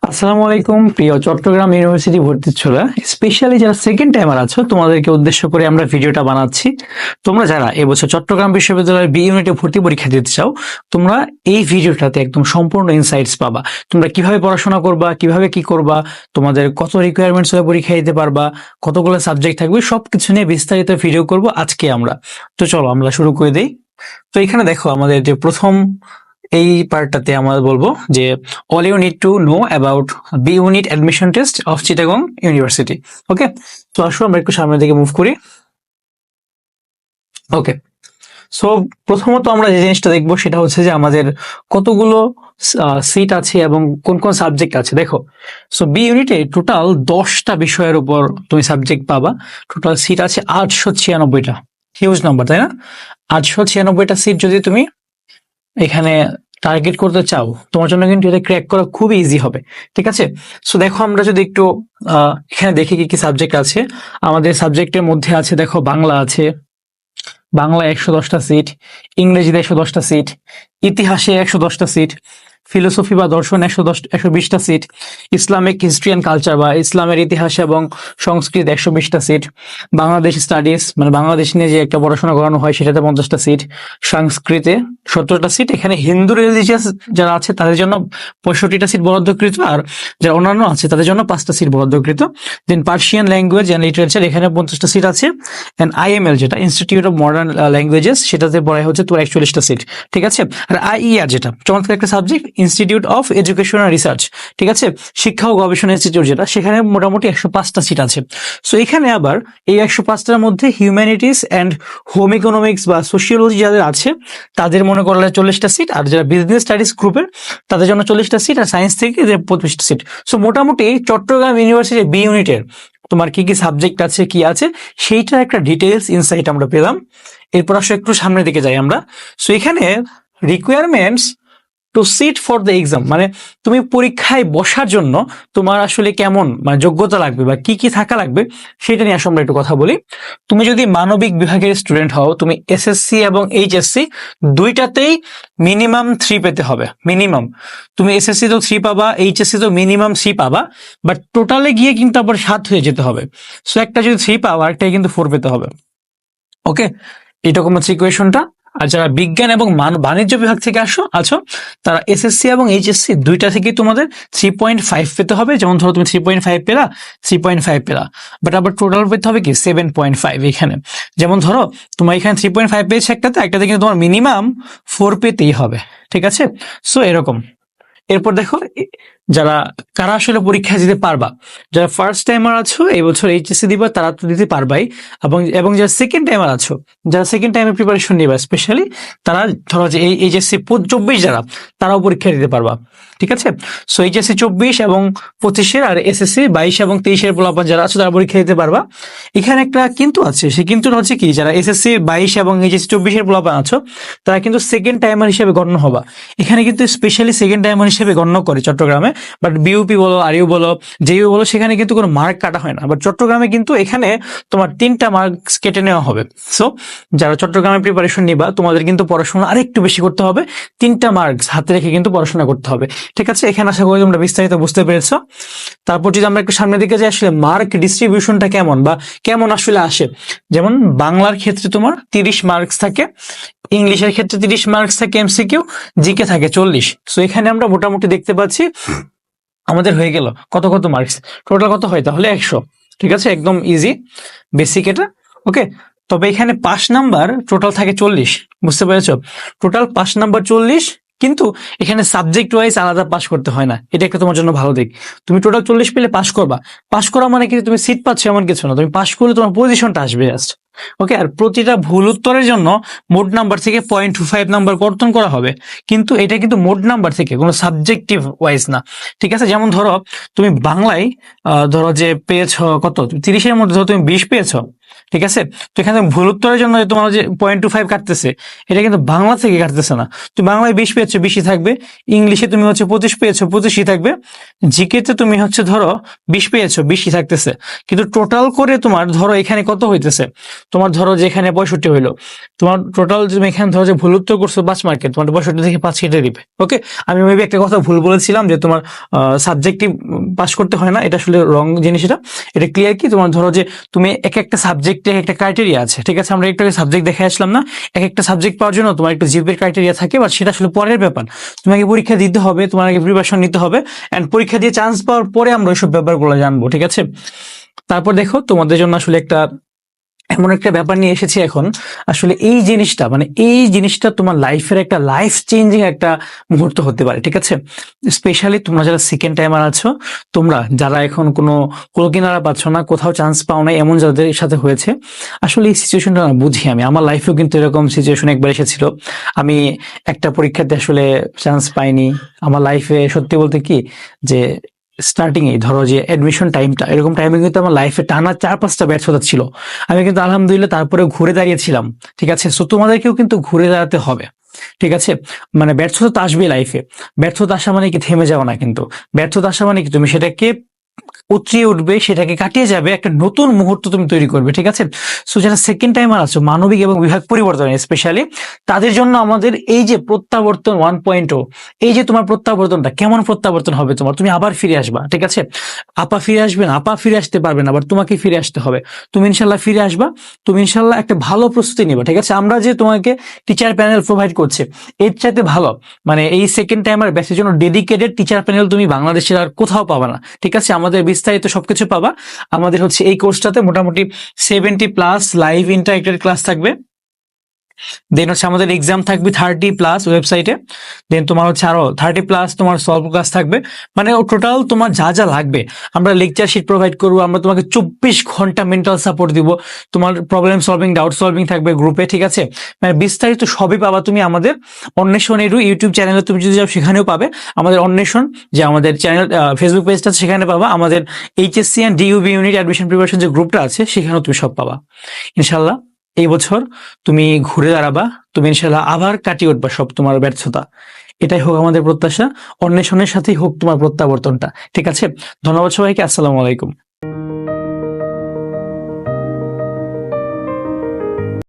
আসসালামু আলাইকুম প্রিয় চট্টগ্রাম ইউনিভার্সিটি ভর্তিচ্ছুরা, স্পেশালি যারা সেকেন্ড টাইমার আছো তোমাদেরকে উদ্দেশ্য করে আমরা ভিডিওটা বানাচ্ছি। তোমরা যারা এবছর চট্টগ্রাম বিশ্ববিদ্যালয়ের বি ইউনিটে ভর্তি পরীক্ষা দিতে চাও, তোমরা এই ভিডিওটাতে একদম সম্পূর্ণ ইনসাইটস পাবা। তোমরা কিভাবে পড়াশোনা করবা, কিভাবে কি করবা, তোমাদের কত রিকোয়ারমেন্টস হলে পরীক্ষা দিতে পারবা, কতগুলো সাবজেক্ট থাকবে, সবকিছু নিয়ে বিস্তারিত ভিডিও করব আজকে আমরা। তো চলো আমরা শুরু করে দেই। তো এখানে দেখো আমাদের যে প্রথম এই পার্টটাতে আমরা বলবো যে all you need to know about B unit admission test of Chittagong university. Okay, তো আসো আমরা একটু সামনের দিকে মুভ করি। ওকে, সো প্রথমত আমরা যে জিনিসটা দেখবো সেটা হচ্ছে যে আমাদের কতগুলো সিট আছে এবং কোন কোন সাবজেক্ট আছে। দেখো, সো বি ইউনিটে টোটাল 10টা বিষয়ের উপর তুমি সাবজেক্ট পাবা। টোটাল সিট আছে 896টা, হিউজ নাম্বার তাই না? 896টা সিট যদি তুমি এখানে টার্গেট করতে চাও, তোমার জন্য কিন্তু এটা ক্র্যাক করা খুবই ইজি হবে। ঠিক আছে, সো দেখো আমরা যদি একটু এখানে দেখি কি কি সাবজেক্ট আছে। আমাদের সাবজেক্টের মধ্যে আছে, দেখো বাংলা আছে, বাংলা 110টা সিট, ইংরেজিতে 110টা সিট, ইতিহাসে 110টা সিট, ফিলোসফি বা দর্শন 120টা seat, Islamic history and culture বা ইসলামের ইতিহাস এবং সংস্কৃত 120টা সিট, বাংলাদেশ স্টাডিজ মানে বাংলাদেশ নিয়ে যে একটা পড়াশোনা করানো হয় সেটাতে 50টা সিট, সংস্কৃতে 17টা সিট। এখানে হিন্দু রিলিজিয়াস যারা আছে তাদের জন্য 65টা সিট বরাদ্দকৃত, আর যারা অন্যান্য আছে তাদের জন্য 5টা সিট বরাদ্দকৃত। দেন পার্সিয়ান ল্যাঙ্গুয়েজ অ্যান্ড লিটারেচার, এখানে 50টা সিট আছে। অ্যান্ড আইএমএল যেটা ইনস্টিটিউট অফ মডার্ন ল্যাঙ্গুয়েজেস, সেটাতে পড়ায় হচ্ছে তোর 41টা সিট। ঠিক আছে, আর আইইআর যেটা চমৎকার একটা subject, institute of education and research, ঠিক আছে, শিক্ষা ও গবেষণা ইনস্টিটিউট যেটা, সেখানে মোটামুটি 105টা সিট আছে। সো এখানে আবার এই 105টার মধ্যে হিউম্যানিটিস অ্যান্ড হোম ইকোনমিক্স বা সোশিওলজি যাদের আছে তাদের মনে করলে 40টা সিট, আর যারা বিজনেস স্টাডিজ গ্রুপের তাদের জন্য 40টা সিট, আর সায়েন্স থেকে 25টা সিট। সো মোটামুটি চট্টগ্রাম ইউনিভার্সিটি বি ইউনিটের তোমার কি কি সাবজেক্ট আছে কি আছে সেইটার একটা ডিটেলস ইনসাইট আমরা পেলাম। এরপর আসলে একটু সামনের দিকে যাই আমরা। সো এখানে requirements to sit for the exam, মানে তুমি পরীক্ষায় বসার জন্য তোমার আসলে কেমন মানে যোগ্যতা লাগবে বা কি কি থাকা লাগবে সেটা নিয়ে আসলে আমরা একটু কথা বলি। তুমি যদি মানবিক বিভাগের স্টুডেন্ট হও, তুমি এসএসসি এবং এইচএসসি দুইটাতেই মিনিমাম 3 পেতে হবে। মিনিমাম তুমি এসএসসি তো 3 পাবা, এইচএসসি তো মিনিমাম 3 পাবা, বাট টোটালে গিয়ে কিন্তু আবার 7 হয়ে যেতে হবে। সো একটা যদি 3 পাও আর একটা কিন্তু 4 পেতে হবে। ওকে, এরকম হচ্ছে ইকুয়েশনটা। আর যারা বিজ্ঞান এবং বাণিজ্য বিভাগ থেকে আছো তারা এসএসসি এবং এইচএসসি দুইটা থেকে তোমাদের 3.5 পেতে হবে। যেমন ধরো তুমি 3.5 পেলা, 3.5 পেলা, বাট আবার টোটাল পেতে হবে কি 7.5 এখানে। যেমন ধরো তোমার এখানে 3.5 পেয়েছে একটাতে কিন্তু তোমার মিনিমাম 4 পেতেই হবে। ঠিক আছে, সো এরকম। এরপর দেখো যারা কারা আসলে পরীক্ষা দিতে পারবা, যারা ফার্স্ট টাইমার আছো এই বছর এইচএসসি দিবা তারা তো দিতে পারবাই, এবং যারা সেকেন্ড টাইমার আছো, যারা সেকেন্ড টাইমে প্রিপারেশন নিবা স্পেশালি, তারা ধরো যে এই এইচএসসি 24 যারা, তারাও পরীক্ষা দিতে পারবা। ঠিক আছে, সো এইচএসসি 24 এবং 25-এর আর এসএসসি 22 এবং 23-এর পোলাপান যারা আছো তারা পরীক্ষা দিতে পারবা। এখানে একটা কিন্তু আছে, সে কিন্তু হচ্ছে কি, যারা এসএসসি 22 এবং এইচএসসি 24-এর পোলাপান আছো তারা কিন্তু সেকেন্ড টাইমার হিসেবে গণ্য হবা। এখানে কিন্তু স্পেশালি সেকেন্ড টাইমার হিসেবে গণ্য করে চট্টগ্রামে, বাট বিউপি বলো, আরইউ বলো, জেইউ বলো, সেখানে কিন্তু কোনো মার্ক কাটা হয় না। বাট চট্টগ্রামে কিন্তু এখানে তোমার 3টা মার্কস কেটে নেওয়া হবে। সো যারা চট্টগ্রামে প্রিপারেশন নিবা তোমাদের কিন্তু পড়াশোনা আরেকটু বেশি করতে হবে, 3টা মার্কস হাতে রেখে কিন্তু পড়াশোনা করতে হবে। ঠিক আছে, এখানে আশা করি তোমরা বিস্তারিত বুঝতে পেরেছো। তারপর যদি আমরা একটু সামনের দিকে যাই, আসলে মার্ক ডিস্ট্রিবিউশনটা কেমন বা কেমন আসলে আসে। যেমন বাংলার ক্ষেত্রে তোমার 30 মার্কস থাকে, ইংলিশের ক্ষেত্রে 30 মার্কস থাকে এমসিকিউ, জিকে থাকে 40। সো এখানে আমরা মোটামুটি দেখতে পাচ্ছি আমাদের হয়ে গেল কত কত মার্কস, টোটাল কত হয় তাহলে 100। ঠিক আছে, একদম ইজি বেসিক এটা। ওকে, তবে এখানে পাস নাম্বার টোটাল থাকে 40, বুঝতে পেরেছো? টোটাল পাস নাম্বার 40, কিন্তু এখানে সাবজেক্ট ওয়াইজ আলাদা পাস করতে হয় না। এটা একটা তোমার জন্য ভালো দিক। তুমি টোটাল 40 পেলে পাস করবা। পাস করা মানে কি তুমি সিট পাচ্ছ এমন কিছু না, তুমি পাস করলে তোমার পজিশনটা আসবে জাস্ট। ওকে, আর প্রতিটা ভুল উত্তরের জন্য মোট নাম্বার থেকে 0.25 নাম্বার কর্তন করা হবে, কিন্তু এটা কিন্তু মোট নাম্বার থেকে, কোনো সাবজেক্টিভ ওয়াইজ না। ঠিক আছে, যেমন ধরো তুমি বাংলায় ধরো যে পেয়েছ কত, 30-এর মধ্যে ধরো তুমি 20 পেয়েছ, ঠিক আছে? তো এখানে ভুল উত্তরের জন্য যে তোমার যে 0.25 কাটতেছে, এটা কিন্তু বাংলা থেকে কাটতেছে না। তুমি বাংলায় 20 পেয়েছো, 20ই থাকবে। ইংলিশে তুমি হচ্ছে 25 পেয়েছো, 25ই থাকবে। জিকেতে তুমি হচ্ছে ধরো 20 পেয়েছো, 20ই থাকতেছে। কিন্তু টোটাল করে তোমার ধরো এখানে কত হইতেছে, তোমার ধরো যে এখানে 65 হইলো, তোমার টোটাল তুমি এখানে ধরো যে ভুল উত্তর করছো 5 মার্কের, তোমার 65 থেকে 5 কেটে দিবে। ওকে, আমি মেবি একটা কথা ভুল বলেছিলাম যে তোমার সাবজেক্টিভ পাস করতে হয় না, এটা আসলে রং জিনিস। এটা ক্লিয়ার কি, তোমার ধরো যে তুমি এক একটা সাবজেক্টে একটা ক্রাইটেরিয়া আছে, ঠিক আছে? আমরা একটা সাবজেক্ট দেখে আসলাম না, এক একটা সাবজেক্ট পাওয়ার জন্য তোমার একটা জিপিএর ক্রাইটেরিয়া থাকে, বাট সেটা আসলে পরের ব্যাপার। তোমাকে পরীক্ষা দিতে হবে, তোমার আগে প্রিপারেশন নিতে হবে, এন্ড পরীক্ষা দিয়ে চান্স পাওয়ার পরে আমরা ওইসব ব্যাপারগুলো জানবো, ঠিক আছে? তারপর দেখো তোমাদের জন্য আসলে একটা এমন একটা ব্যাপার নিয়ে এসেছি এখন। আসলে এই জিনিসটা তোমার লাইফের একটা লাইফ চেঞ্জিং একটা মুহূর্ত হতে পারে, ঠিক আছে? স্পেশালি তোমরা যারা সেকেন্ড টাইমার আছো, তোমরা যারা এখন কোনো কিনারা পাচ্ছ না, কোথাও চান্স পাও না, এমন যাদের সাথে হয়েছে, আসলে এই সিচুয়েশনটা না বুঝি আমি। আমার লাইফেও কিন্তু এরকম সিচুয়েশন একবার এসেছিল। আমি একটা পরীক্ষাতে আসলে চান্স পাইনি। আমার লাইফে সত্যি বলতে কি, যে স্টার্টিং এ ধরো যে অ্যাডমিশন টাইমটা, এরকম টাইমে কিন্তু আমার লাইফে টানা 4-5টা ব্যর্থতা ছিল। আমি কিন্তু আলহামদুলিল্লাহ তারপরে ঘুরে দাঁড়িয়েছিলাম, ঠিক আছে? সো তোমাদেরকেও কিন্তু ঘুরে দাঁড়াতে হবে, ঠিক আছে? মানে ব্যর্থতা তো আসবে লাইফে, ব্যর্থতা আসা মানে কি থেমে যাওয়া না কিন্তু। ব্যর্থতা আসা মানে কি তুমি সেটাকে উতরিয়ে উঠবে, সেটাকে কাটিয়ে যাবে, একটা নতুন মুহূর্ত তুমি তৈরি করবে, ঠিক আছে? সো যারা সেকেন্ড টাইমার আছো, মানবিক এবং বিভাগ পরিবর্তন স্পেশালি, তাদের জন্য আমাদের এই যে প্রত্যাবর্তন 1.0, এই যে তোমার প্রত্যাবর্তনটা কেমন প্রত্যাবর্তন হবে, তুমি আবার ফিরে আসবা, ঠিক আছে? আপা ফিরে আসবে না, আপা ফিরে আসতে পারবে না, আবার তোমাকে ফিরে আসতে হবে। তুমি ইনশাল্লাহ ফিরে আসবা, তুমি ইনশাল্লাহ একটা ভালো প্রস্তুতি নিবা, ঠিক আছে? আমরা যে তোমাকে টিচার প্যানেল প্রোভাইড করছে, এর চাইতে ভালো, মানে এই সেকেন্ড টাইমার ব্যাচের জন্য ডেডিকেটেড টিচার প্যানেল তুমি বাংলাদেশের আর কোথাও পাবা না, ঠিক আছে? আমাদের বিস্তারিত সবকিছু পাবা। আমাদের হচ্ছে এই কোর্সটাতে মোটামুটি 70+ লাইভ ইন্টারেক্টেড ক্লাস থাকবে। দেন হচ্ছে আমাদের এক্সাম থাকবে 30+ ওয়েবসাইটে। দেন তোমার হচ্ছে আরো 30+ তোমার সলভ ক্লাস থাকবে। মানে টোটাল তোমার যা যা লাগবে, আমরা লেকচার শিট প্রোভাইড করবো, আমরা তোমাকে 24 ঘন্টা মেন্টাল সাপোর্ট দিব, তোমার প্রবলেম সলভিং, ডাউট সলভিং থাকবে গ্রুপে, ঠিক আছে? মানে বিস্তারিত সবই পাবা তুমি আমাদের অন্বেষণ এডু ইউটিউব চ্যানেলে, তুমি যদি যাও সেখানেও পাবে। আমাদের অন্বেষণ যে আমাদের চ্যানেল ফেসবুক পেজটা আছে সেখানে পাবা। আমাদের HSC and DU B unit admission preparation যে গ্রুপটা আছে সেখানেও তুমি সব পাবা। ইনশাল্লাহ এই বছর তুমি ঘুরে দাঁড়াবা, তুমি ইনশাল্লাহ আবার কাটিয়ে উঠবা সব তোমার ব্যর্থতা। এটাই হোক আমাদের প্রত্যাশা, অন্বেষণের সাথেই হোক তোমার প্রত্যাবর্তনটা, ঠিক আছে? ধন্যবাদ সবাইকে, আসসালামু আলাইকুম।